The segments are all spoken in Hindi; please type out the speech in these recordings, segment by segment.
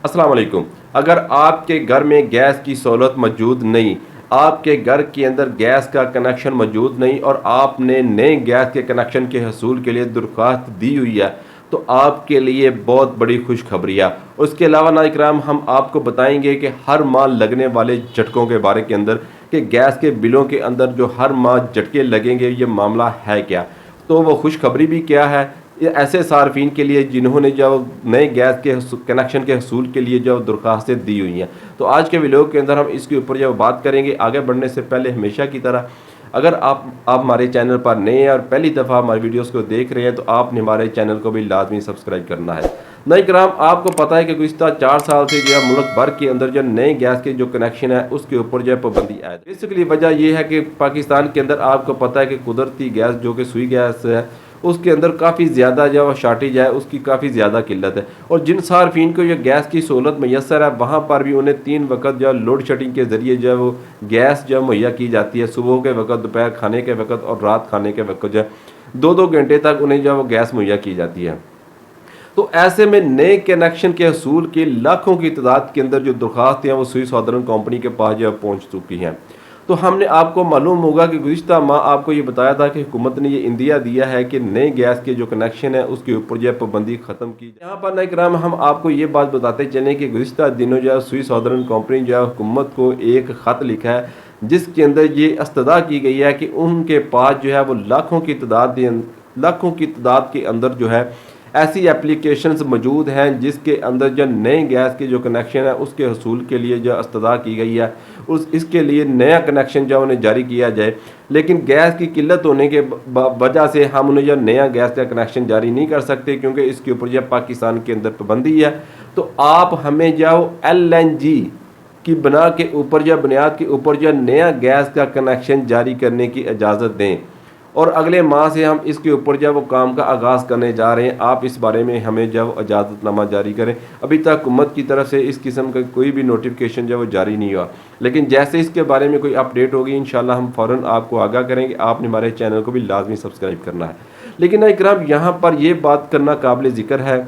अस्सलाम वालेकुम। अगर आपके घर में गैस की सहूलत मौजूद नहीं, आपके घर के अंदर गैस का कनेक्शन मौजूद नहीं और आपने नए गैस के कनेक्शन के हसूल के लिए दरख्वास्त दी हुई है, तो आपके लिए बहुत बड़ी खुशखबरी है। उसके अलावा नाज़रीन इकराम, हम आपको बताएंगे कि हर माह लगने वाले झटकों के बारे के अंदर कि गैस के बिलों के अंदर जो हर माह झटके लगेंगे, ये मामला है क्या, तो वो खुशखबरी भी क्या है। ये ऐसे सार्फिन के लिए जिन्होंने जो नए गैस के कनेक्शन के हसूल के लिए जो दरख्वास्तें दी हुई हैं, तो आज के वीडियो के अंदर हम इसके ऊपर जो बात करेंगे। आगे बढ़ने से पहले हमेशा की तरह, अगर आप हमारे चैनल पर नए हैं और पहली दफ़ा हमारे वीडियोस को देख रहे हैं, तो आपने हमारे चैनल को भी लाजमी सब्सक्राइब करना है। नाज़रीन किराम, आपको पता है कि गुज़िश्ता 4 साल से जो है मुल्क भर के अंदर जो नए गैस के जो कनेक्शन है उसके ऊपर जो है पाबंदी आए। बेसिकली वजह यह है कि पाकिस्तान के अंदर आपको पता है कि कुदरती गैस जो कि सुई गैस है, उसके अंदर काफ़ी ज़्यादा जो शार्टेज है, उसकी काफ़ी ज़्यादा किल्लत है। और जिन सार्फिन को ये गैस की सहूलत मैसर है, वहाँ पर भी उन्हें 3 वक्त जो लोड शेडिंग के ज़रिए जो है वो गैस जो मुहैया की जाती है। सुबह के वक्त, दोपहर खाने के वक्त और रात खाने के वक्त जो है 2-2 घंटे तक उन्हें जो है वो गैस मुहैया की जाती है। तो ऐसे में नए कनेक्शन के हसूल के लाखों की तादाद के अंदर जो दरख्वास्त हैं वो सुई सॉदर्न कंपनी के पास जो है पहुँच चुकी हैं। तो हमने आपको मालूम होगा कि गुज़िश्ता माह आपको ये बताया था कि हुकूमत ने ये इंदिया दिया है कि नए गैस के जो कनेक्शन है उसके ऊपर जो है पाबंदी ख़त्म की। यहाँ पर नाज़रीन किराम, हम आपको ये बात बताते चलें कि गुज़िश्ता दिनों जो है सुई सॉदर्न कंपनी जो है हुकूमत को एक ख़त लिखा है, जिसके अंदर ये इस्तदा की गई है कि उनके पास जो है वो लाखों की तादाद के अंदर जो है ऐसी एप्लीकेशंस मौजूद हैं जिसके अंदर जो नए गैस के जो कनेक्शन है उसके हसूल के लिए जो इस्तदा की गई है, इसके लिए नया कनेक्शन जो उन्हें जारी किया जाए। लेकिन गैस की किल्लत होने के वजह से हम उन्हें जो नया गैस का कनेक्शन जारी नहीं कर सकते, क्योंकि इसके ऊपर जो पाकिस्तान के अंदर पाबंदी है। तो आप हमें जो LNG की बना के ऊपर या बुनियाद के ऊपर जो नया गैस का कनेक्शन जारी करने की इजाज़त दें, और अगले माह से हम इसके ऊपर जब वो काम का आगाज़ करने जा रहे हैं। आप इस बारे में हमें जब इजाज़तनामा जारी करें। अभी तक हुकूमत की तरफ से इस किस्म का कोई भी नोटिफिकेशन जो वो जारी नहीं हुआ, लेकिन जैसे इसके बारे में कोई अपडेट होगी इंशाल्लाह हम फ़ौरन आपको आगाह करेंगे। आपने हमारे चैनल को भी लाजमी सब्सक्राइब करना है। लेकिन इकराम, यहाँ पर यह बात करना काबिल ज़िक्र है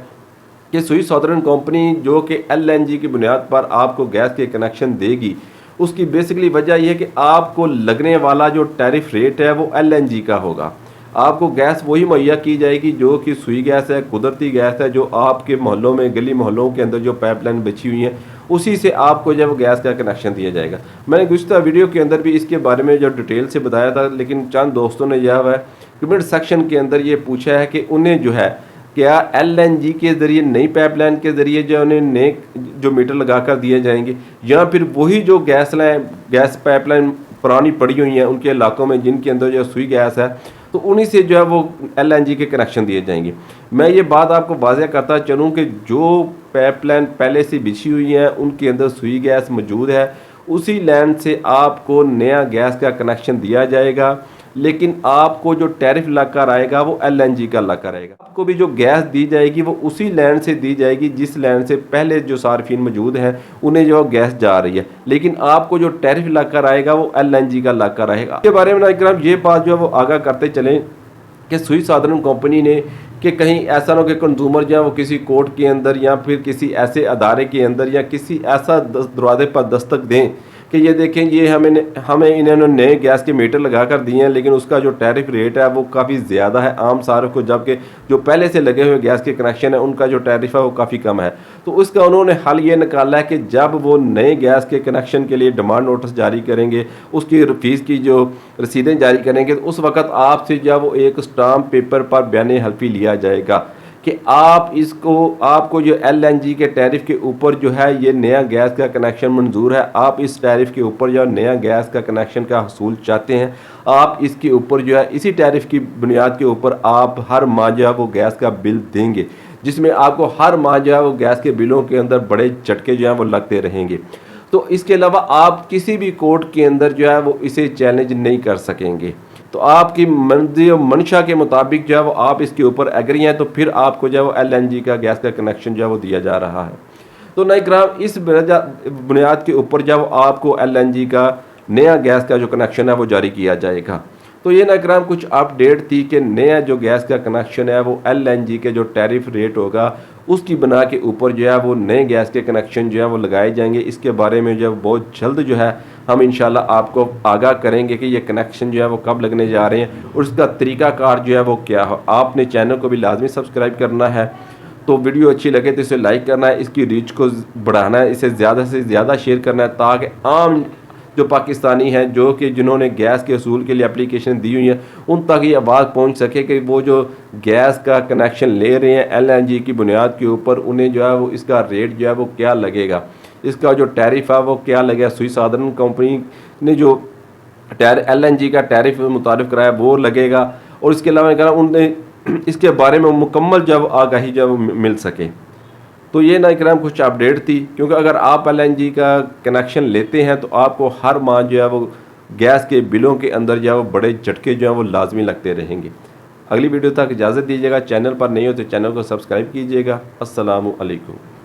कि सुई सॉदर्न कंपनी जो कि LNG की बुनियाद पर आपको गैस के कनेक्शन देगी, उसकी बेसिकली वजह यह है कि आपको लगने वाला जो टैरिफ रेट है वो LNG का होगा। आपको गैस वही मुहैया की जाएगी जो कि सुई गैस है, कुदरती गैस है, जो आपके मोहल्लों में, गली मोहल्लों के अंदर जो पाइपलाइन बिछी हुई है उसी से आपको जब गैस का कनेक्शन दिया जाएगा। मैंने गुज़िश्ता वीडियो के अंदर भी इसके बारे में जो डिटेल से बताया था, लेकिन चंद दोस्तों ने यह है कमेंट सेक्शन के अंदर ये पूछा है कि उन्हें जो है क्या LNG के ज़रिए, नई पाइपलाइन के ज़रिए जो उन्हें नए जो मीटर लगा कर दिए जाएंगे, या फिर वही जो गैस पाइपलाइन पुरानी पड़ी हुई हैं उनके इलाकों में जिनके अंदर जो सुई गैस है, तो उन्हीं से जो है वो LNG के कनेक्शन दिए जाएंगे। मैं ये बात आपको वाज़ेह करता चलूँ कि जो पाइपलाइन पहले से बिछी हुई हैं उनके अंदर सुई गैस मौजूद है, उसी लाइन से आपको नया गैस का कनेक्शन दिया जाएगा। लेकिन आपको जो टैरिफ लगकर आएगा वो LNG का लगकर आएगा। आपको भी जो गैस दी जाएगी वो उसी लैंड से दी जाएगी जिस लैंड से पहले जो सार्फिन मौजूद हैं उन्हें जो गैस जा रही है, लेकिन आपको जो टैरिफ लगकर आएगा वो LNG का लगकर आएगा। इसके बारे में नाज़रीन ये बात जो है वो आगाह करते चलें कि सुई सॉदर्न कंपनी ने कि कहीं ऐसा ना हो कि कंज्यूमर जो है वो किसी कोर्ट के अंदर या फिर किसी ऐसे अदारे के अंदर या किसी ऐसा दरवाजे पर दस्तक दें कि ये देखें ये हमें इन्होंने नए गैस के मीटर लगा कर दिए हैं, लेकिन उसका जो टैरिफ रेट है वो काफ़ी ज़्यादा है आम सारों को, जबकि जो पहले से लगे हुए गैस के कनेक्शन है उनका जो टैरिफ है वो काफ़ी कम है। तो उसका उन्होंने हल ये निकाला है कि जब वो नए गैस के कनेक्शन के लिए डिमांड नोटिस जारी करेंगे, उसकी फीस की जो रसीदें जारी करेंगे, तो उस वक़्त आपसे जब वो एक स्टाम्प पेपर पर बयान हल्फी लिया जाएगा कि आपको जो LNG के टैरिफ के ऊपर जो है ये नया गैस का कनेक्शन मंजूर है, आप इस टैरिफ के ऊपर जो नया गैस का कनेक्शन का हसूल चाहते हैं, आप इसके ऊपर जो है इसी टैरिफ की बुनियाद के ऊपर आप हर माह जो है वो गैस का बिल देंगे, जिसमें आपको हर माह जो है वो गैस के बिलों के अंदर बड़े झटके जो हैं वो लगते रहेंगे। तो इसके अलावा आप किसी भी कोर्ट के अंदर जो है वो इसे चैलेंज नहीं कर सकेंगे। तो आपकी मर्जी और मंशा के मुताबिक जो है वो आप इसके ऊपर एग्री हैं, तो फिर आपको जो है वो LNG का गैस का कनेक्शन जो है वो दिया जा रहा है। तो नाज़रीन किराम, इस बुनियाद के ऊपर जब आपको LNG का नया गैस का जो कनेक्शन है वो जारी किया जाएगा। तो ये ना कराम कुछ अपडेट थी कि नया जो गैस का कनेक्शन है वो एलएनजी के जो टैरिफ रेट होगा उसकी बना के ऊपर जो है वो नए गैस के कनेक्शन जो है वो लगाए जाएंगे। इसके बारे में जो है बहुत जल्द जो है हम इंशाल्लाह आपको आगाह करेंगे कि ये कनेक्शन जो है वो कब लगने जा रहे हैं और उसका तरीक़ाकार जो है वो क्या हो। आपने चैनल को भी लाजमी सब्सक्राइब करना है। तो वीडियो अच्छी लगे तो इसे लाइक करना है, इसकी रीच को बढ़ाना है, इसे ज़्यादा से ज़्यादा शेयर करना है ताकि आम जो पाकिस्तानी हैं जो कि जिन्होंने गैस के असूल के लिए एप्लीकेशन दी हुई है उन तक ये आवाज़ पहुंच सके कि वो जो गैस का कनेक्शन ले रहे हैं एलएनजी की बुनियाद के ऊपर उन्हें जो है वो इसका रेट जो है वो क्या लगेगा, इसका जो टैरिफ है वो क्या लगेगा। सुई साधारण कंपनी ने जो एलएनजी का टैरिफ मुतारिफ कराया वो लगेगा और इसके अलावा उन्हें इसके बारे में मुकम्मल जब आगाही जब मिल सके। तो ये ना इकराम कुछ अपडेट थी, क्योंकि अगर आप एलएनजी का कनेक्शन लेते हैं तो आपको हर माह जो है वो गैस के बिलों के अंदर जो है वो बड़े झटके जो हैं वो लाजमी लगते रहेंगे। अगली वीडियो तक इजाज़त दीजिएगा। चैनल पर नहीं हो तो चैनल को सब्सक्राइब कीजिएगा। अस्सलामु अलैकुम।